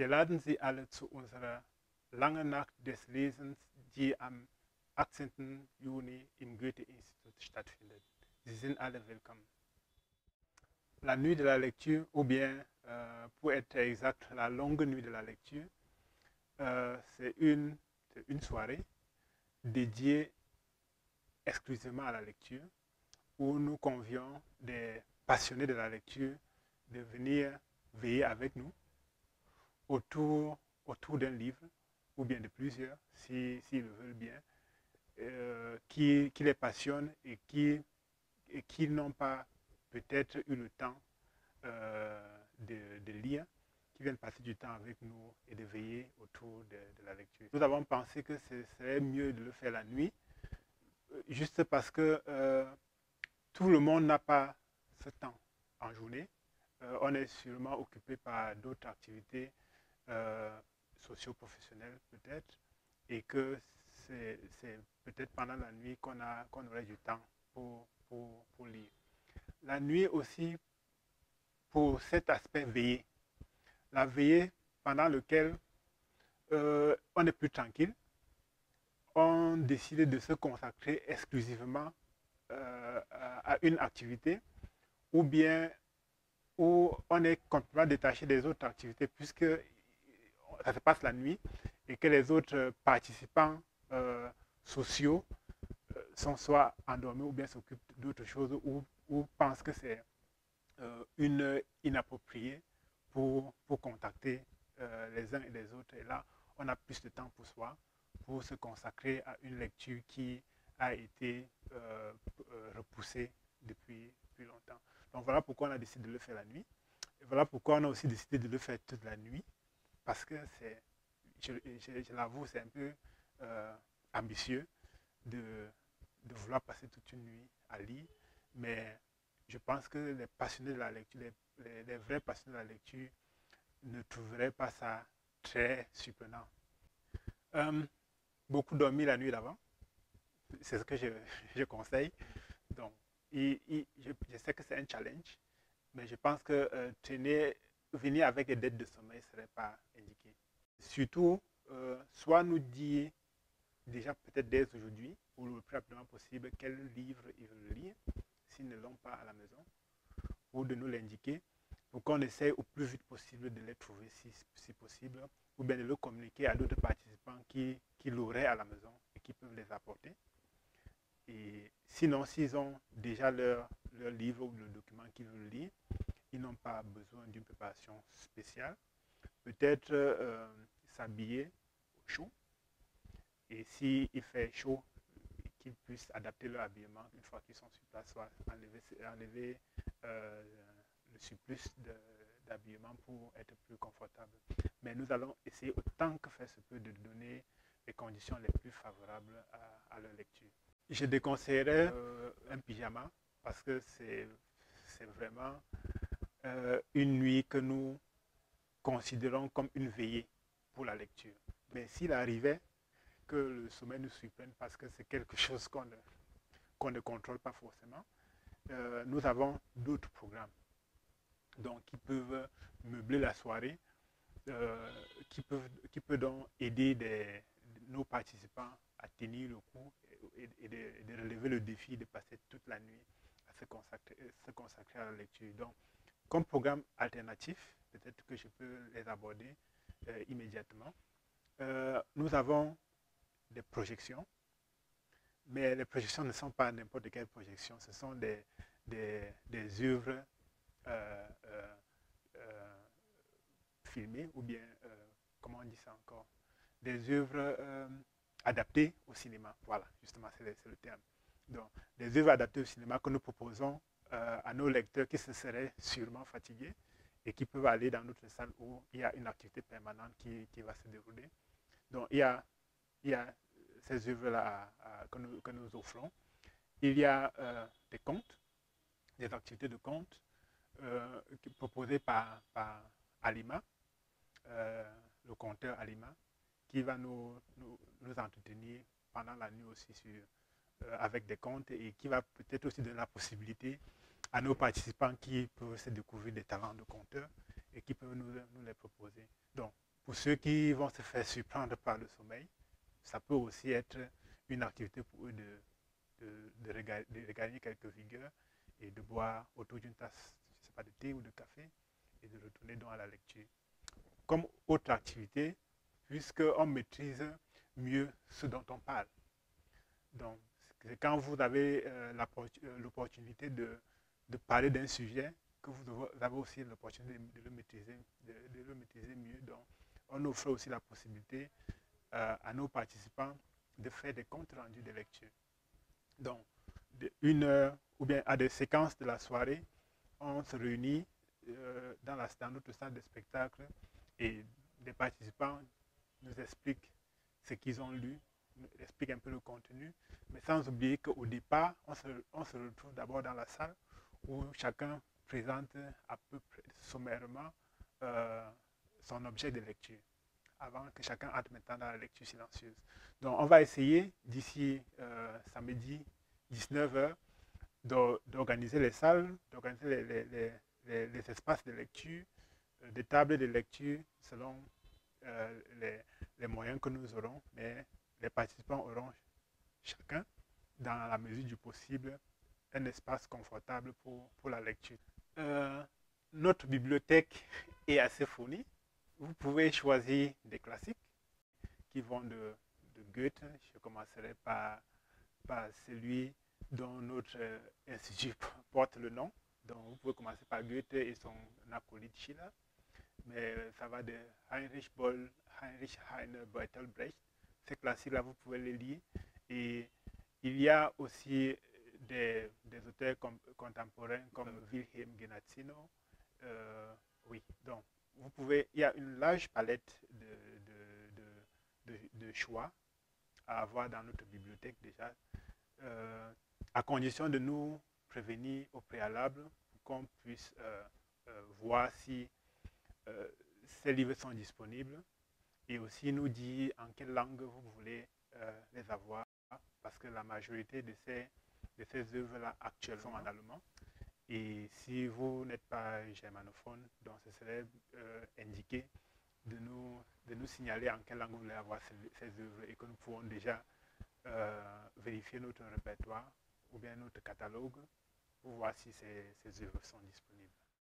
Wir laden Sie alle zu unserer langen Nacht des Lesens, die am 18. Juni im Goethe-Institut stattfindet. Sie sind alle willkommen. La nuit de la lecture, ou bien, pour être exact, la longue nuit de la lecture, c'est une soirée dédiée exclusivement à la lecture, où nous convions des passionnés de la lecture de venir veiller avec nous autour d'un livre, ou bien de plusieurs, s'ils le veulent bien, qui les passionne et qui n'ont pas peut-être eu le temps de lire, qui viennent passer du temps avec nous et de veiller autour de la lecture. Nous avons pensé que ce serait mieux de le faire la nuit, juste parce que tout le monde n'a pas ce temps en journée. On est sûrement occupé par d'autres activités socio-professionnelles peut-être, et que c'est peut-être pendant la nuit qu'on aurait du temps pour lire. La nuit aussi, pour cet aspect veillé, la veillée pendant laquelle on est plus tranquille, on décide de se consacrer exclusivement à une activité, ou bien où on est complètement détaché des autres activités puisque ça se passe la nuit et que les autres participants sociaux sont soit endormis ou bien s'occupent d'autres choses ou pensent que c'est une heure inappropriée pour contacter les uns et les autres. Et là, on a plus de temps pour soi, pour se consacrer à une lecture qui a été repoussée depuis longtemps. Donc voilà pourquoi on a décidé de le faire la nuit. Et voilà pourquoi on a aussi décidé de le faire toute la nuit. Parce que c'est, je l'avoue, c'est un peu ambitieux de vouloir passer toute une nuit à lire. Mais je pense que les passionnés de la lecture, les vrais passionnés de la lecture ne trouveraient pas ça très surprenant. Beaucoup dormir la nuit d'avant. C'est ce que je conseille. Donc, je sais que c'est un challenge, mais je pense que venir avec des dettes de sommeil ne serait pas indiqué. Surtout, soit nous dire déjà peut-être dès aujourd'hui, ou le plus rapidement possible, quel livre ils veulent lire, s'ils ne l'ont pas à la maison, ou de nous l'indiquer, pour qu'on essaye au plus vite possible de les trouver si possible, ou bien de le communiquer à d'autres participants qui l'auraient à la maison et qui peuvent les apporter. Et sinon, s'ils ont déjà leur livre ou le document qu'ils veulent lire, ils n'ont pas besoin d'une préparation spéciale. Peut-être s'habiller au chaud. Et s'il fait chaud, qu'ils puissent adapter leur habillement une fois qu'ils sont sur place, soit enlever le surplus d'habillement pour être plus confortable. Mais nous allons essayer autant que faire se peut de donner les conditions les plus favorables à leur lecture. Je déconseillerais un pyjama parce que c'est vraiment une nuit que nous considérons comme une veillée pour la lecture. Mais s'il arrivait que le sommeil nous surprenne parce que c'est quelque chose qu'on ne contrôle pas forcément, nous avons d'autres programmes donc, qui peuvent meubler la soirée, qui peuvent donc aider nos participants à tenir le coup et de relever le défi de passer toute la nuit à se consacrer à la lecture. Donc, comme programme alternatif, peut-être que je peux les aborder immédiatement. Nous avons des projections, mais les projections ne sont pas n'importe quelle projection, ce sont des œuvres filmées ou bien, comment on dit ça encore, des œuvres adaptées au cinéma. Voilà, justement, c'est le terme. Donc, des œuvres adaptées au cinéma que nous proposons à nos lecteurs qui se seraient sûrement fatigués et qui peuvent aller dans notre salle où il y a une activité permanente qui va se dérouler. Donc, il y a ces œuvres-là que nous offrons. Il y a des contes, des activités de contes proposées par Alima, le conteur Alima, qui va nous entretenir pendant la nuit aussi avec des contes et qui va peut-être aussi donner la possibilité à nos participants qui peuvent se découvrir des talents de conteurs et qui peuvent nous les proposer. Donc, Pour ceux qui vont se faire surprendre par le sommeil, ça peut aussi être une activité pour eux de regagner quelques vigueurs et de boire autour d'une tasse, je sais pas, de thé ou de café et de retourner donc à la lecture. Comme autre activité, puisqu'on maîtrise mieux ce dont on parle. Donc, c'est quand vous avez l'opportunité de parler d'un sujet que vous avez aussi l'opportunité de le maîtriser mieux. Donc, on offre aussi la possibilité à nos participants de faire des comptes rendus de lecture. Donc, une heure ou bien à des séquences de la soirée, on se réunit dans notre salle de spectacle et les participants nous expliquent ce qu'ils ont lu, nous expliquent un peu le contenu, mais sans oublier qu'au départ, on se retrouve d'abord dans la salle où chacun présente à peu près sommairement son objet de lecture avant que chacun entre maintenant dans la lecture silencieuse. Donc, on va essayer d'ici samedi 19h d'organiser les salles, d'organiser les espaces de lecture, des tables de lecture selon les moyens que nous aurons, mais les participants auront chacun, dans la mesure du possible, un espace confortable pour la lecture. Notre bibliothèque est assez fournie. Vous pouvez choisir des classiques qui vont de Goethe. Je commencerai par celui dont notre institut porte le nom. Donc, vous pouvez commencer par Goethe et son acolyte Schiller. Mais ça va de Heinrich Heine Bertolt Brecht. Ces classiques-là, vous pouvez les lire. Et il y a aussi des auteurs contemporains comme Wilhelm Genazzino. Oui, donc il y a une large palette de choix à avoir dans notre bibliothèque déjà, à condition de nous prévenir au préalable pour qu'on puisse voir si ces livres sont disponibles et aussi nous dire en quelle langue vous voulez les avoir, parce que la majorité de ces œuvres-là actuellement sont en allemand. Et si vous n'êtes pas germanophone, donc ce serait indiqué de nous signaler en quelle langue vous voulez avoir ces œuvres et que nous pouvons déjà vérifier notre répertoire ou bien notre catalogue pour voir si ces œuvres sont disponibles.